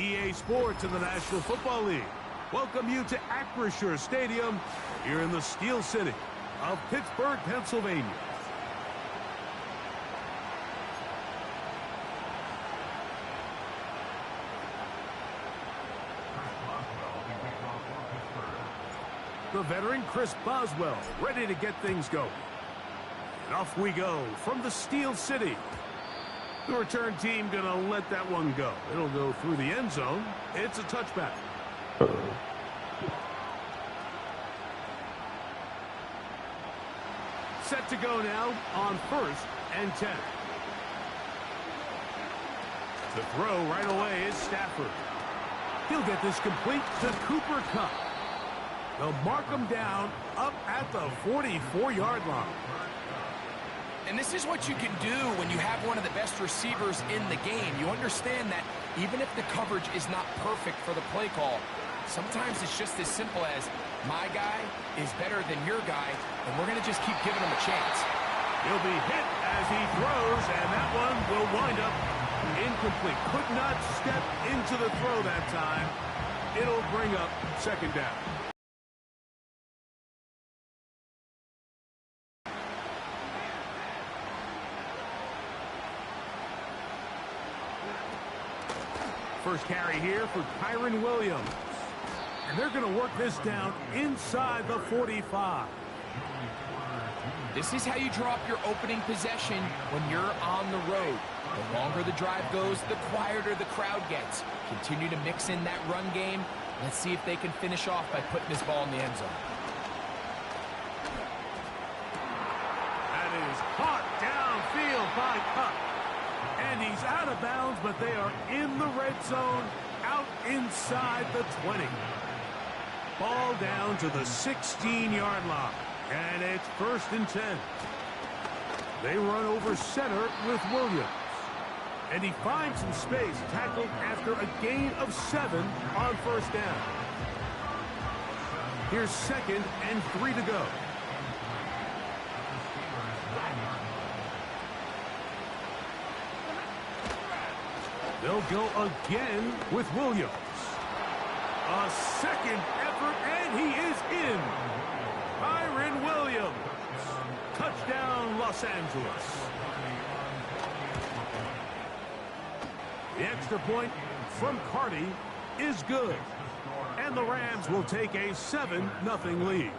EA Sports in the National Football League welcome you to Acrisure Stadium here in the Steel City of Pittsburgh, Pennsylvania. The veteran Chris Boswell ready to get things going. And off we go from the Steel City. The return team gonna let that one go. It'll go through the end zone. It's a touchback. Set to go now on 1st and 10. The throw right away is Stafford. He'll get this complete to Cooper Kupp. They'll mark him down up at the 44-yard line. And this is what you can do when you have one of the best receivers in the game. You understand that even if the coverage is not perfect for the play call, sometimes it's just as simple as my guy is better than your guy, and we're going to just keep giving him a chance. He'll be hit as he throws, and that one will wind up incomplete. Could not step into the throw that time. It'll bring up 2nd down. First carry here for Kyren Williams. And they're going to work this down inside the 45. This is how you draw up your opening possession when you're on the road. The longer the drive goes, the quieter the crowd gets. Continue to mix in that run game. Let's see if they can finish off by putting this ball in the end zone. That is caught downfield by Kupp. And he's out of bounds, but they are in the red zone, out inside the 20. Ball down to the 16-yard line, and it's 1st and 10. They run over center with Williams. And he finds some space, tackled after a gain of 7 on 1st down. Here's 2nd and 3 to go. They'll go again with Williams. A 2nd effort, and he is in. Kyren Williams. Touchdown, Los Angeles. The extra point from Carty is good. And the Rams will take a 7-0 lead.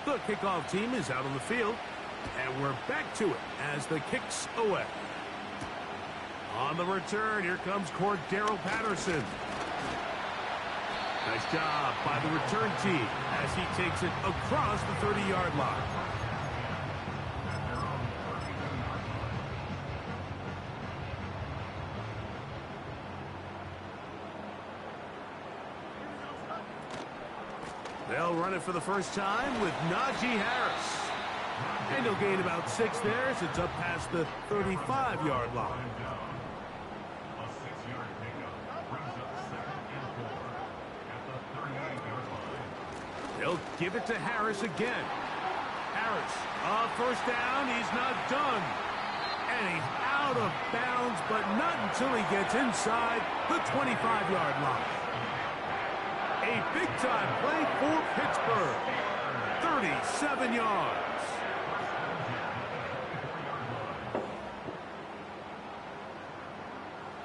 The kickoff team is out on the field. And we're back to it as the kick's away. On the return, here comes Cordero Patterson. Nice job by the return team as he takes it across the 30-yard line. They'll run it for the first time with Najee Harris. And he'll gain about 6 there as it's up past the 35-yard line. They'll give it to Harris again. Harris, 1st down, he's not done. And he's out of bounds, but not until he gets inside the 25-yard line. A big-time play for Pittsburgh. 37 yards.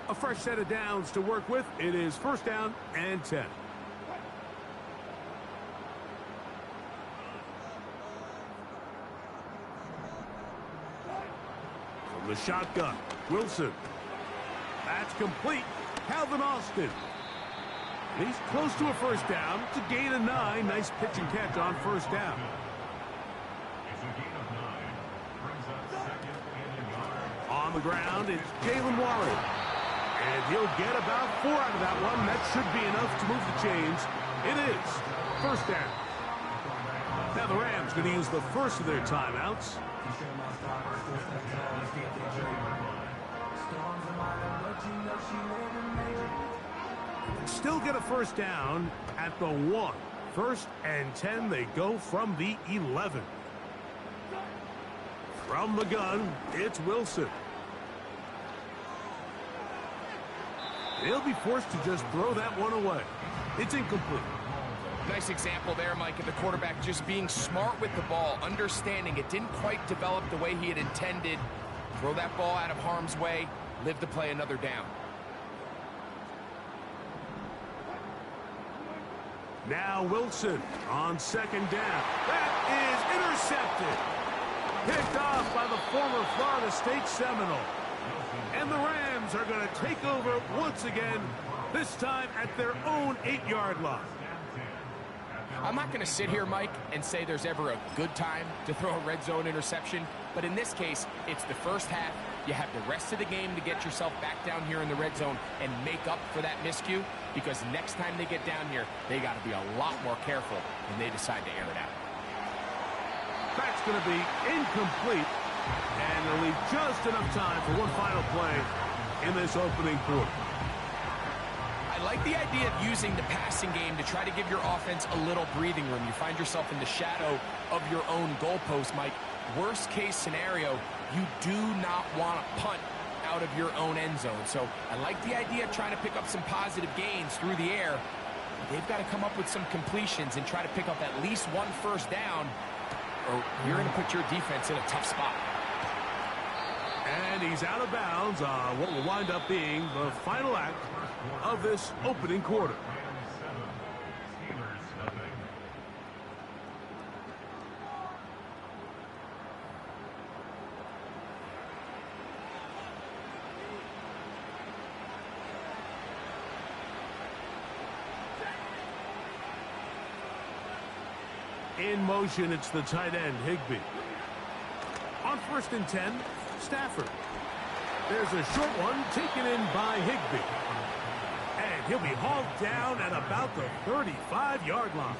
A fresh set of downs to work with. It is 1st down and 10. From the shotgun, Wilson. That's complete. Calvin Austin. He's close to a 1st down. It's a gain of 9. Nice pitch and catch on 1st down. On the ground, it's Jalen Warren. And he'll get about 4 out of that one. That should be enough to move the chains. It is 1st down. Now the Rams going to use the first of their timeouts. Still get a 1st down at the 1. 1st and 10. They go from the 11. From the gun, it's Wilson. He'll be forced to just throw that one away. It's incomplete. Nice example there, Mike, of the quarterback just being smart with the ball, understanding it didn't quite develop the way he had intended. Throw that ball out of harm's way, live to play another down. Now Wilson on second down. That is intercepted. Picked off by the former Florida State Seminole. And the Rams are going to take over once again, this time at their own 8-yard line. I'm not going to sit here, Mike, and say there's ever a good time to throw a red zone interception, but in this case, it's the first half. You have the rest of the game to get yourself back down here in the red zone and make up for that miscue, because next time they get down here, they got to be a lot more careful when they decide to air it out. That's going to be incomplete, and they'll leave just enough time for one final play in this opening quarter. I like the idea of using the passing game to try to give your offense a little breathing room. You find yourself in the shadow of your own goalpost, Mike. Worst case scenario, you do not want to punt out of your own end zone. So I like the idea of trying to pick up some positive gains through the air. They've got to come up with some completions and try to pick up at least one first down, or you're going to put your defense in a tough spot. And he's out of bounds on what will wind up being the final act of this opening quarter. In motion, it's the tight end, Higbee. On 1st and 10, Stafford. There's a short one taken in by Higbee. And he'll be hauled down at about the 35-yard line.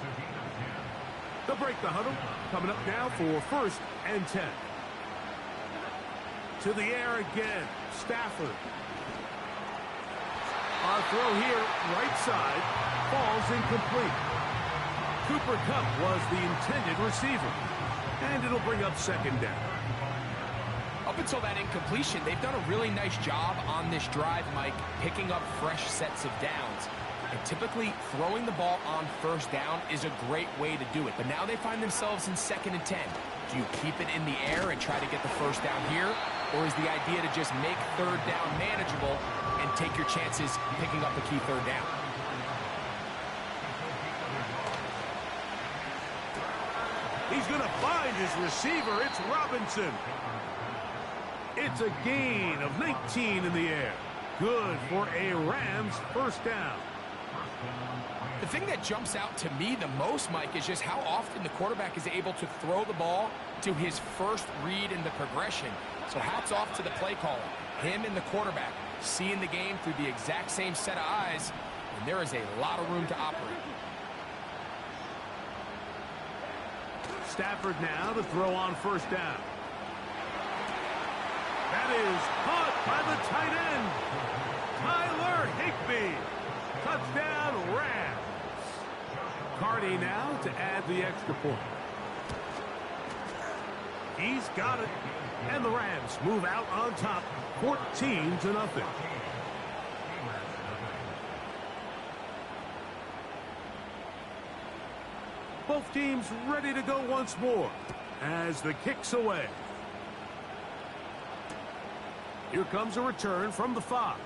They'll break the huddle. Coming up now for 1st and 10. To the air again, Stafford. Our throw here, right side, falls incomplete. Cooper Kupp was the intended receiver. And it'll bring up 2nd down. Up until that incompletion, they've done a really nice job on this drive, Mike, picking up fresh sets of downs. And typically, throwing the ball on 1st down is a great way to do it. But now they find themselves in 2nd and 10. Do you keep it in the air and try to get the 1st down here? Or is the idea to just make 3rd down manageable and take your chances picking up a key 3rd down? He's going to find his receiver. It's Robinson. It's a gain of 19 in the air. Good for a Rams 1st down. The thing that jumps out to me the most, Mike, is just how often the quarterback is able to throw the ball to his first read in the progression. So hats off to the play caller. Him and the quarterback seeing the game through the exact same set of eyes, and there is a lot of room to operate. Stafford now to throw on 1st down. That is caught by the tight end, Tyler Higbee. Touchdown, Rams. Cardi now to add the extra point. He's got it. And the Rams move out on top, 14-0. Both teams ready to go once more as the kick's away. Here comes a return from the 5.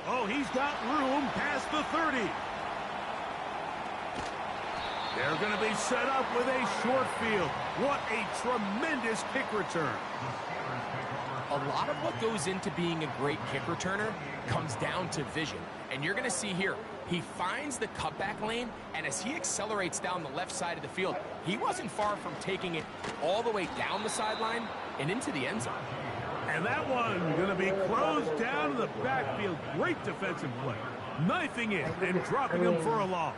Oh, he's got room past the 30. They're going to be set up with a short field. What a tremendous kick return. A lot of what goes into being a great kick returner comes down to vision. And you're going to see here, he finds the cutback lane, and as he accelerates down the left side of the field, he wasn't far from taking it all the way down the sideline and into the end zone. And that one going to be closed down in the backfield. Great defensive play. Knifing it and dropping him for a loss.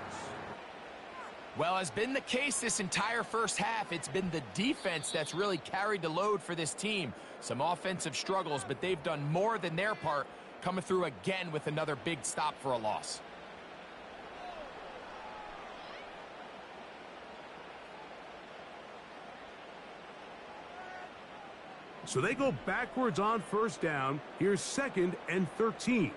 Well, has been the case this entire first half. It's been the defense that's really carried the load for this team. Some offensive struggles, but they've done more than their part, coming through again with another big stop for a loss. So they go backwards on first down. Here's 2nd and 13.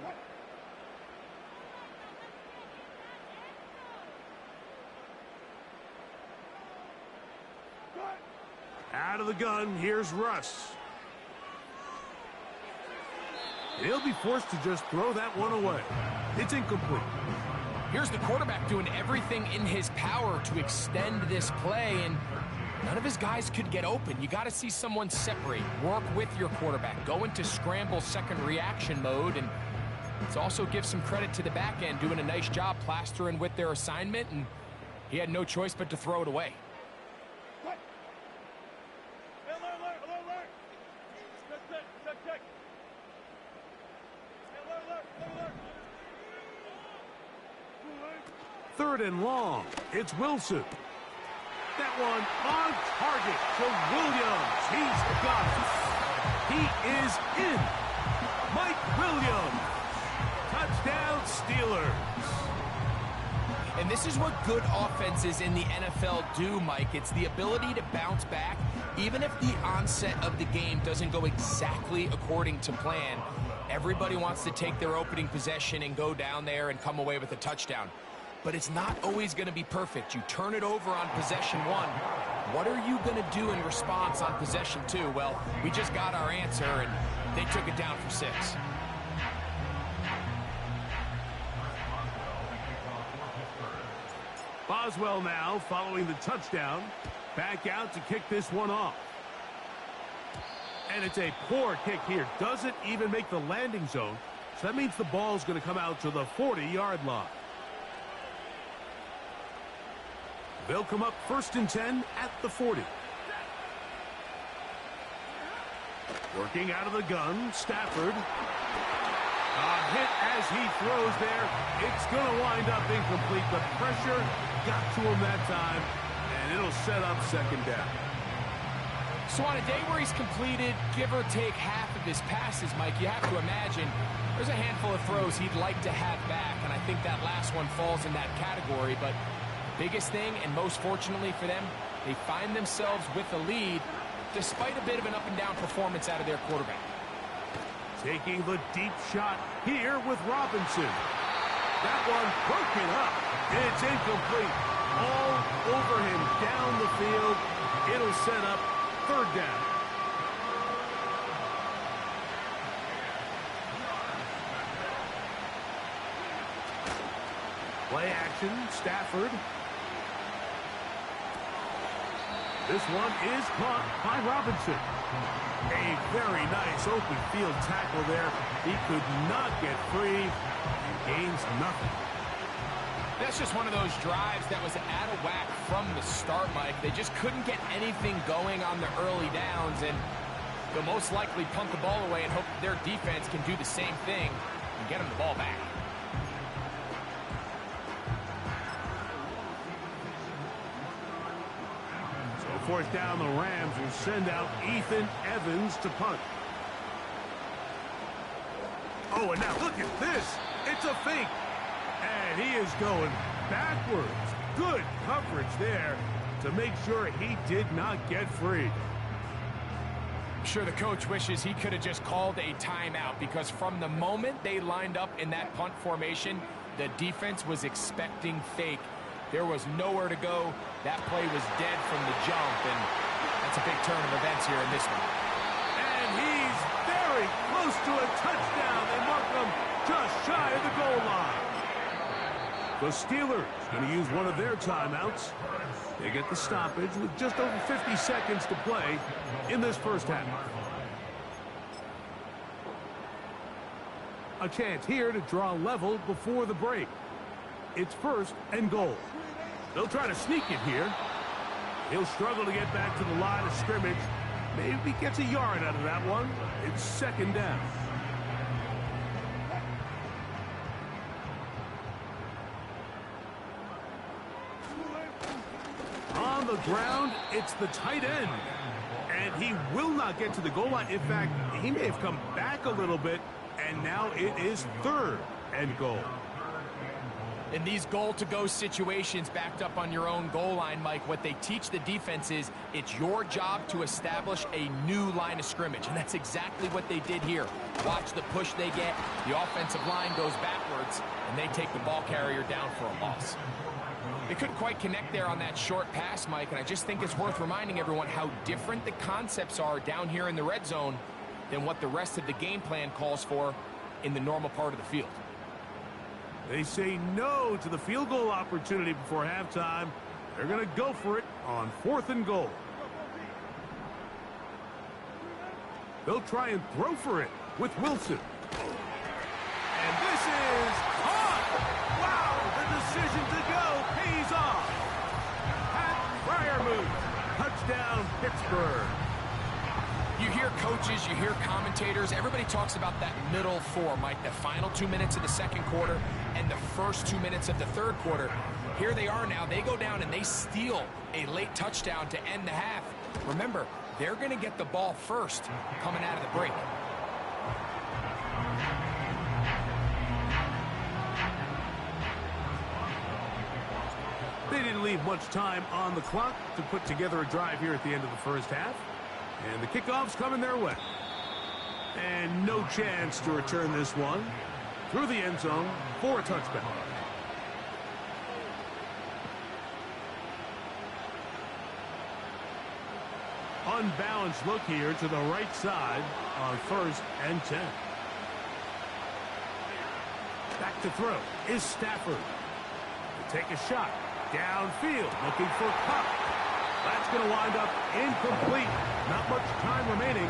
Out of the gun, here's Russ. He'll be forced to just throw that one away. It's incomplete. Here's the quarterback doing everything in his power to extend this play, and none of his guys could get open. You got to see someone separate, work with your quarterback, go into scramble second reaction mode, and let's also give some credit to the back end doing a nice job plastering with their assignment, and he had no choice but to throw it away. Third and long. It's Wilson. That one on target to Williams. He's got it. He is in. Mike Williams. Touchdown Steelers. And this is what good offenses in the NFL do, Mike. It's the ability to bounce back, even if the onset of the game doesn't go exactly according to plan. Everybody wants to take their opening possession and go down there and come away with a touchdown. But it's not always going to be perfect. You turn it over on possession 1. What are you going to do in response on possession 2? Well, we just got our answer, and they took it down for 6. Boswell now following the touchdown. Back out to kick this one off. And it's a poor kick here. Doesn't even make the landing zone. So that means the ball's going to come out to the 40-yard line. They'll come up 1st and 10 at the 40. Working out of the gun, Stafford. A hit as he throws there. It's going to wind up incomplete. The pressure got to him that time, and it'll set up 2nd down. So on a day where he's completed, give or take half of his passes, Mike, you have to imagine there's a handful of throws he'd like to have back, and I think that last one falls in that category. But the biggest thing, and most fortunately for them, they find themselves with a lead despite a bit of an up-and-down performance out of their quarterback. Taking the deep shot here with Robinson. That one broken up. It's incomplete. All over him down the field. It'll set up 3rd down. Play action, Stafford. This one is caught by Robinson. A very nice open field tackle there. He could not get free and gains nothing. That's just one of those drives that was out of whack from the start, Mike. They just couldn't get anything going on the early downs, and they'll most likely punt the ball away and hope that their defense can do the same thing and get them the ball back. So 4th down, the Rams will send out Ethan Evans to punt. Oh, and now look at this. It's a fake. And he is going backwards. Good coverage there to make sure he did not get free. I'm sure the coach wishes he could have just called a timeout, because from the moment they lined up in that punt formation, the defense was expecting fake. There was nowhere to go. That play was dead from the jump, and that's a big turn of events here in this one. And he's very close to a touchdown. They mark him just shy of the goal line. The Steelers going to use one of their timeouts. They get the stoppage with just over 50 seconds to play in this first half. A chance here to draw level before the break. It's 1st and goal. They'll try to sneak it here. He'll struggle to get back to the line of scrimmage. Maybe gets a yard out of that one. It's 2nd down. On the ground, it's the tight end. And he will not get to the goal line. In fact, he may have come back a little bit, and now it is 3rd and goal. In these goal-to-go situations backed up on your own goal line, Mike, what they teach the defense is it's your job to establish a new line of scrimmage, and that's exactly what they did here. Watch the push they get. The offensive line goes backwards, and they take the ball carrier down for a loss. They couldn't quite connect there on that short pass, Mike, and I just think it's worth reminding everyone how different the concepts are down here in the red zone than what the rest of the game plan calls for in the normal part of the field. They say no to the field goal opportunity before halftime. They're going to go for it on 4th and goal. They'll try and throw for it with Wilson. And this is caught! Wow, the decision to go pays off. Pat Fryermuth, touchdown Pittsburgh. You hear coaches, you hear commentators, everybody talks about that middle four, Mike, the final 2 minutes of the second quarter and the first 2 minutes of the third quarter. Here they are now. They go down and they steal a late touchdown to end the half. Remember, they're going to get the ball first coming out of the break. They didn't leave much time on the clock to put together a drive here at the end of the first half. And the kickoff's coming their way. And no chance to return this one through the end zone for a touchback. Unbalanced look here to the right side on 1st and 10. Back to throw is Stafford. To take a shot downfield looking for Cup. That's going to wind up incomplete. Not much time remaining.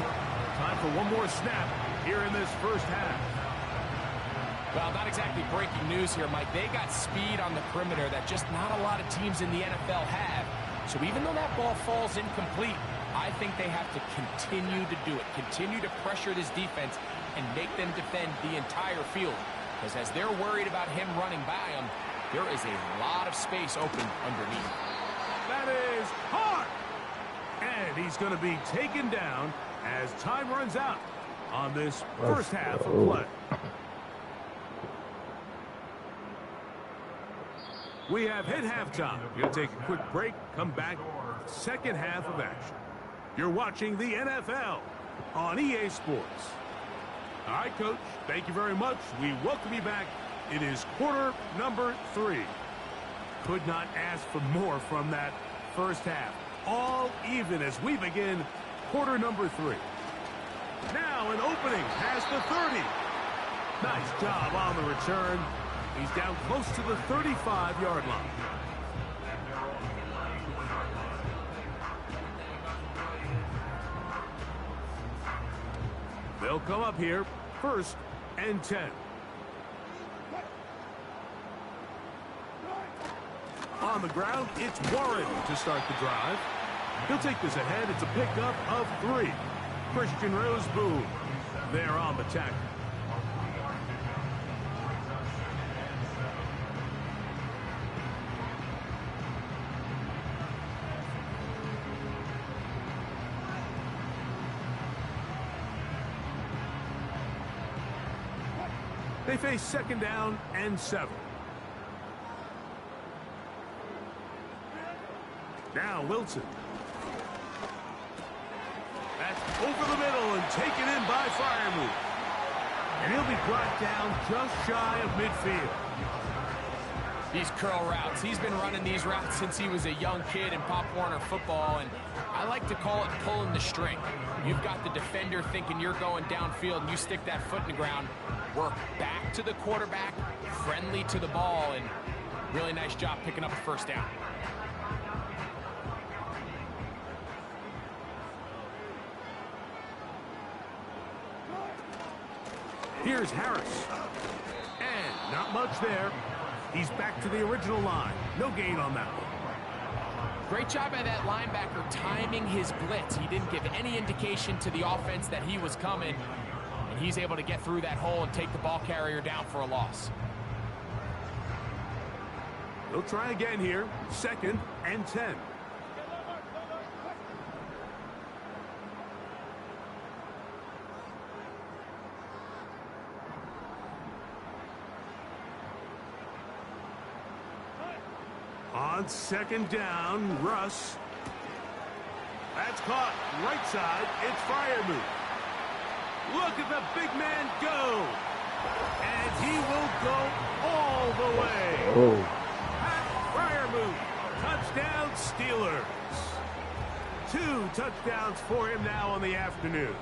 Time for one more snap here in this first half. Well, not exactly breaking news here, Mike. They got speed on the perimeter that just not a lot of teams in the NFL have. So even though that ball falls incomplete, I think they have to continue to do it. Continue to pressure this defense and make them defend the entire field. Because as they're worried about him running by them, there is a lot of space open underneath. That is hard. And he's going to be taken down as time runs out on this first half of play. We have hit halftime. We're going to take a quick break, come back, second half of action. You're watching the NFL on EA Sports. All right, Coach, thank you very much. We welcome you back. It is quarter number 3. Could not ask for more from that first half. All even as we begin quarter number 3. Now an opening past the 30. Nice job on the return. He's down close to the 35-yard line. They'll come up here, 1st and 10. On the ground, it's Warren to start the drive. He'll take this ahead. It's a pickup of 3. Christian Roseboom there on the tackle. They face 2nd down and 7. Now Wilson. That's over the middle and taken in by Fryermuth. And he'll be brought down just shy of midfield. These curl routes. He's been running these routes since he was a young kid in Pop Warner football, and I like to call it pulling the string. You've got the defender thinking you're going downfield, and you stick that foot in the ground, work back to the quarterback, friendly to the ball, and really nice job picking up the first down. Here's Harris. And not much there. He's back to the original line. No gain on that one. Great job by that linebacker timing his blitz. He didn't give any indication to the offense that he was coming. And he's able to get through that hole and take the ball carrier down for a loss. They'll try again here. 2nd and 10. On second down, Russ. That's caught. Right side, it's Freiermuth. Look at the big man go. And he will go all the way. Oh. Pat Freiermuth. Touchdown, Steelers. 2 touchdowns for him now on the afternoon.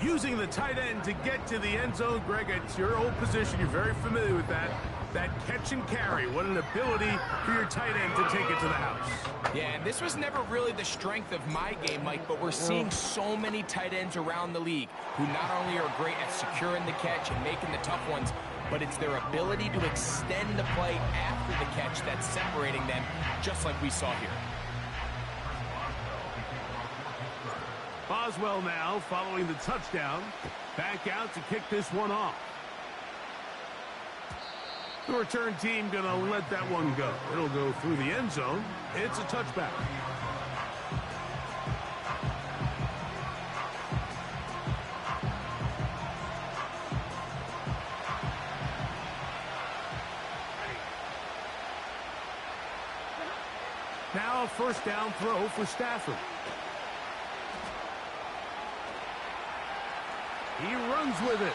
Using the tight end to get to the end zone, Greg, it's your old position. You're very familiar with that. That catch and carry. What an ability for your tight end to take it to the house. Yeah, and this was never really the strength of my game, Mike, but we're seeing so many tight ends around the league who not only are great at securing the catch and making the tough ones, but it's their ability to extend the play after the catch that's separating them, just like we saw here. Boswell now following the touchdown. Back out to kick this one off. The return team going to let that one go. It'll go through the end zone. It's a touchback. Now a first down throw for Stafford. He runs with it.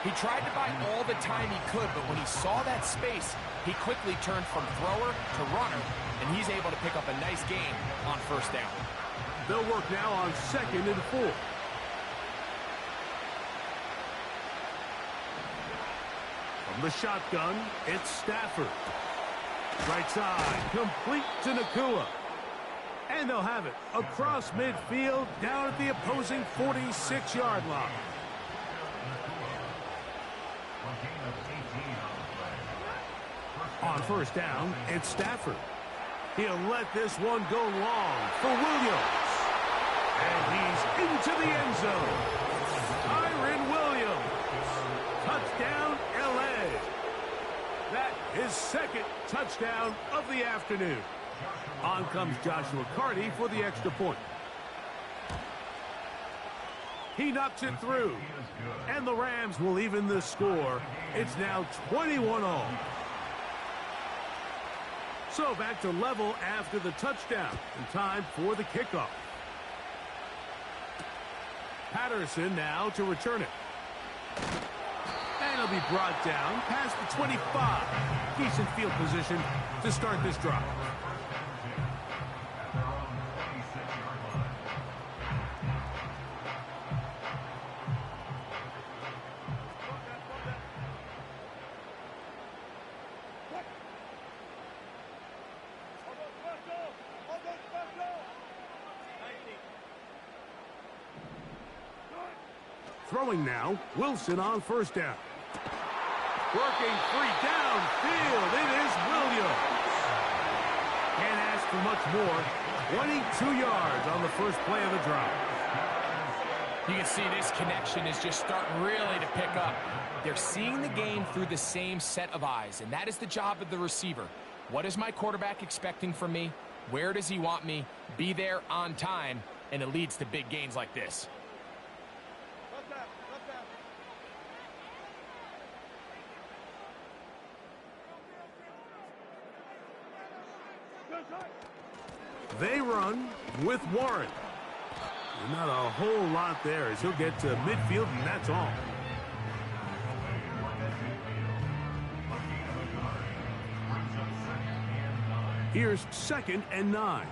He tried to buy all the time he could, but when he saw that space, he quickly turned from thrower to runner, and he's able to pick up a nice gain on first down. They'll work now on 2nd and 4. From the shotgun, it's Stafford. Right side, complete to Nakua. And they'll have it across midfield, down at the opposing 46-yard line. On first down, it's Stafford. He'll let this one go long for Williams. And he's into the end zone. Tyron Williams. Touchdown, L.A. That is 2nd touchdown of the afternoon. On comes Joshua Carty for the extra point. He knocks it through. And the Rams will even the score. It's now 21-all. So back to level after the touchdown. And time for the kickoff. Patterson now to return it. And he'll be brought down past the 25. Decent field position to start this drive. Throwing now, Wilson on first down. Working free downfield, it is Williams. Can't ask for much more. 22 yards on the first play of the drive. You can see this connection is just starting really to pick up. They're seeing the game through the same set of eyes, and that is the job of the receiver. What is my quarterback expecting from me? Where does he want me? Be there on time, and it leads to big gains like this. They run with Warren. Not a whole lot there as he'll get to midfield, and that's all. Here's 2nd and 9.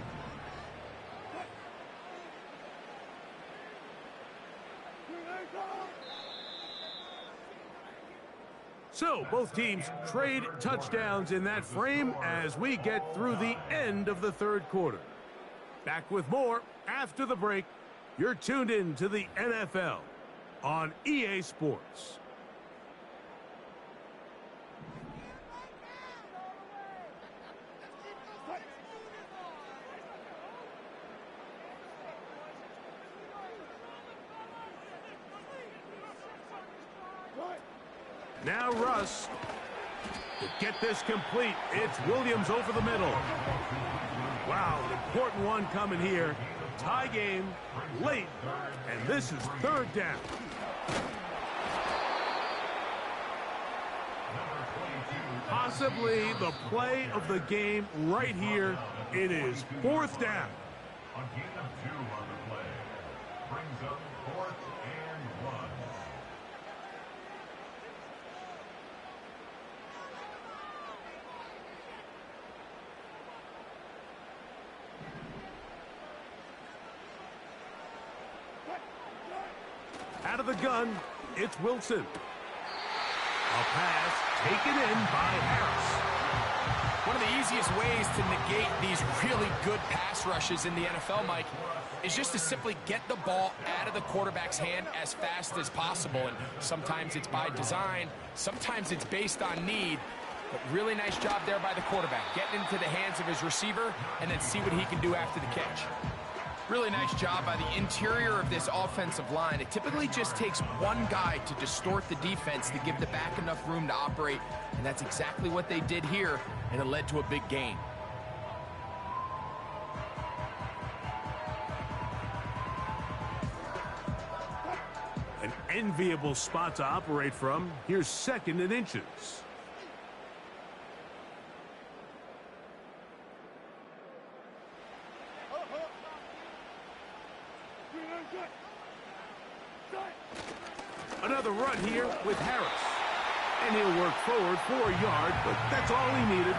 So both teams trade touchdowns in that frame as we get through the end of the third quarter. Back with more after the break. You're tuned in to the NFL on EA Sports. Now Russ. To get this complete, it's Williams over the middle. Wow, an important one coming here. Tie game, late, and this is 3rd down. Possibly the play of the game right here. It is 4th down. A gain of 2 on the play. Brings up 4th and 1. Out of the gun, it's Wilson. A pass taken in by Harris. One of the easiest ways to negate these really good pass rushes in the NFL, Mike, is just to simply get the ball out of the quarterback's hand as fast as possible. And sometimes it's by design, sometimes it's based on need. But really nice job there by the quarterback, getting into the hands of his receiver and then see what he can do after the catch. Really nice job by the interior of this offensive line. It typically just takes one guy to distort the defense to give the back enough room to operate, and that's exactly what they did here, and it led to a big gain. An enviable spot to operate from. Here's 2nd and inches. Another run here with Harris. And he'll work forward for a yard, but that's all he needed.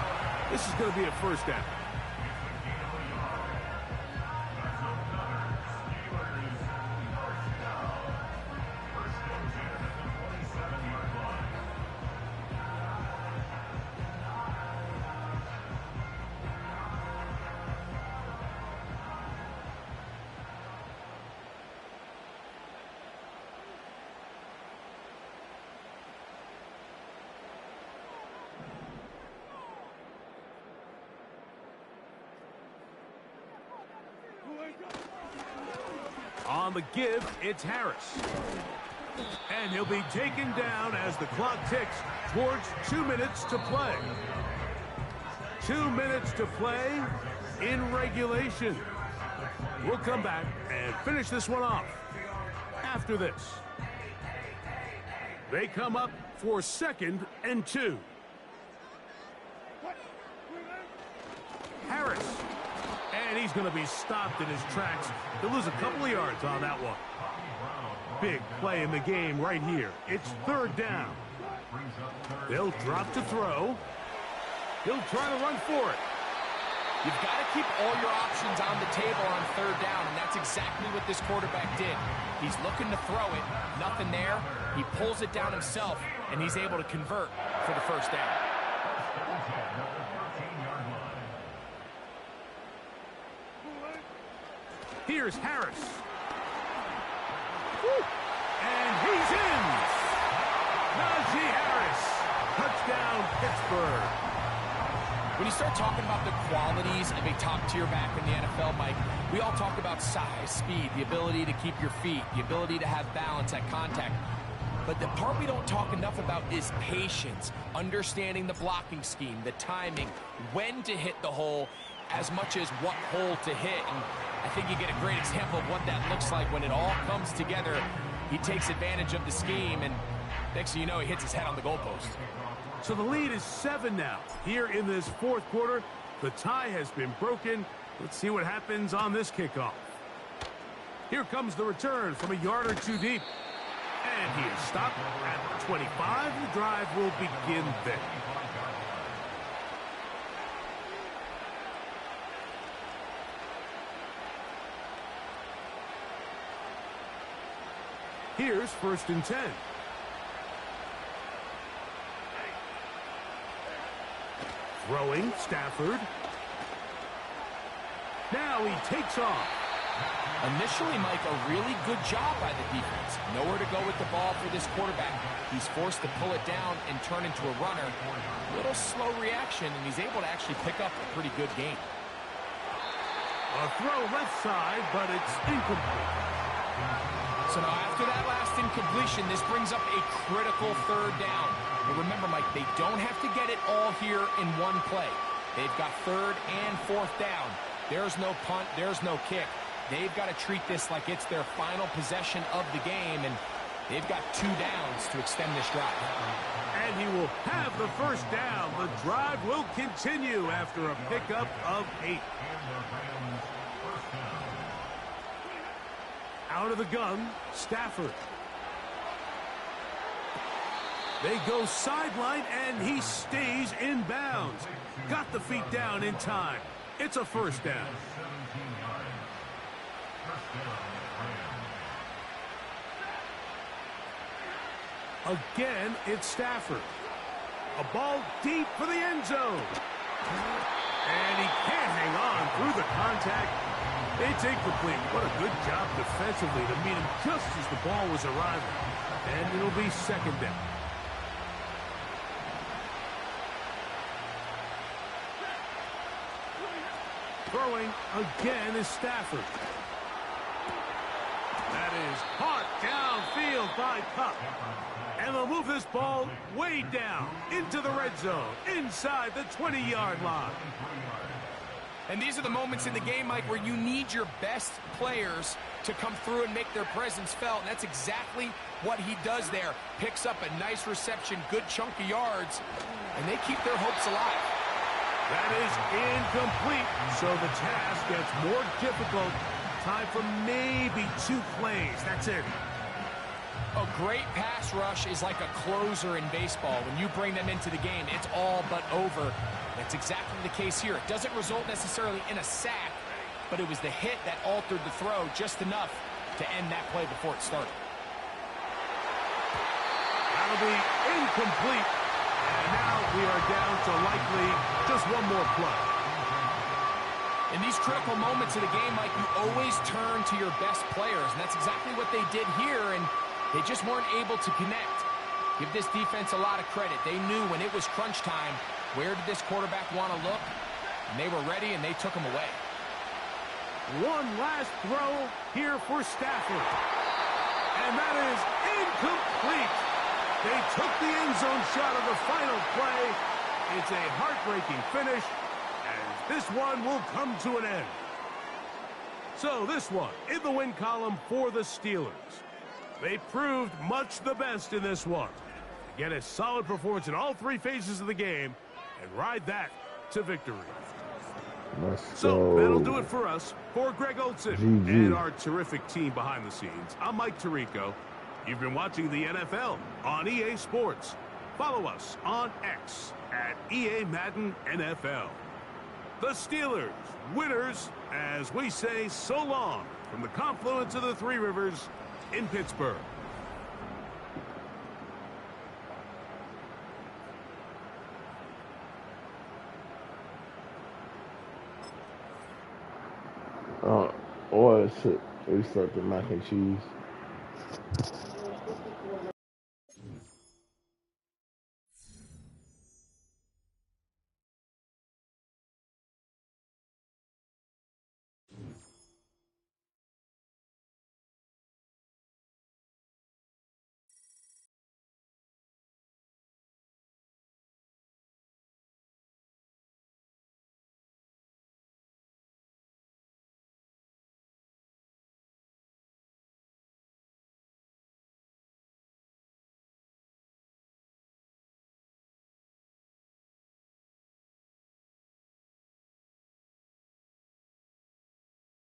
This is going to be a 1st down. On the give, it's Harris. And he'll be taken down as the clock ticks towards 2 minutes to play. 2 minutes to play in regulation. We'll come back and finish this one off after this. They come up for 2nd and 2. Harris. And he's going to be stopped in his tracks. He'll lose a couple of yards on that one. Big play in the game right here. It's 3rd down. They'll drop to throw. He'll try to run for it. You've got to keep all your options on the table on 3rd down, and that's exactly what this quarterback did. He's looking to throw it. Nothing there. He pulls it down himself, and he's able to convert for the 1st down. Here's Harris. Woo. And he's in. Najee Harris. Touchdown, Pittsburgh. When you start talking about the qualities of a top-tier back in the NFL, Mike, we all talk about size, speed, the ability to keep your feet, the ability to have balance at contact. But the part we don't talk enough about is patience, understanding the blocking scheme, the timing, when to hit the hole, as much as what hole to hit. And I think you get a great example of what that looks like when it all comes together. He takes advantage of the scheme, and next thing you know, he hits his head on the goalpost. So the lead is 7 now. Here in this 4th quarter, the tie has been broken. Let's see what happens on this kickoff. Here comes the return from a yard or 2 deep. And he is stopped at the 25. The drive will begin there. Here's 1st and 10. Throwing, Stafford. Now he takes off. Initially, Mike, a really good job by the defense. Nowhere to go with the ball for this quarterback. He's forced to pull it down and turn into a runner. A little slow reaction, and he's able to actually pick up a pretty good gain. A throw left side, but it's incomplete. So now after that last incompletion, this brings up a critical 3rd down. But remember, Mike, they don't have to get it all here in one play. They've got 3rd and 4th down. There's no punt, there's no kick. They've got to treat this like it's their final possession of the game, and they've got 2 downs to extend this drive. And he will have the first down. The drive will continue after a pickup of 8. Out of the gun, Stafford. They go sideline, and he stays in bounds. Got the feet down in time. It's a first down. Again, it's Stafford. A ball deep for the end zone. And he can't hang on through the contact. It's incomplete. What a good job defensively to meet him just as the ball was arriving. And it'll be second down. Throwing again is Stafford. That is caught downfield by Kupp. And they'll move this ball way down into the red zone, inside the 20-yard line. And these are the moments in the game, Mike, where you need your best players to come through and make their presence felt. And that's exactly what he does there. Picks up a nice reception, good chunk of yards, and they keep their hopes alive. That is incomplete, so the task gets more difficult. Time for maybe 2 plays. That's it. A great pass rush is like a closer in baseball. When you bring them into the game, it's all but over. That's exactly the case here. It doesn't result necessarily in a sack, but it was the hit that altered the throw just enough to end that play before it started. That'll be incomplete. And now we are down to likely just one more play. In these critical moments of the game, Mike, you always turn to your best players, and that's exactly what they did here, and they just weren't able to connect. Give this defense a lot of credit. They knew when it was crunch time, where did this quarterback want to look? And they were ready, and they took him away. One last throw here for Stafford. And that is incomplete. They took the end zone shot of the final play. It's a heartbreaking finish, and this one will come to an end. So this one in the win column for the Steelers. They proved much the best in this one. Get a solid performance in all 3 phases of the game and ride that to victory. So that'll do it for us. For Greg Olson and our terrific team behind the scenes, I'm Mike Tirico. You've been watching the NFL on EA Sports. Follow us on X at EA Madden NFL. The Steelers, winners, as we say so long from the confluence of the 3 rivers in Pittsburgh. Or should we start the mac and cheese?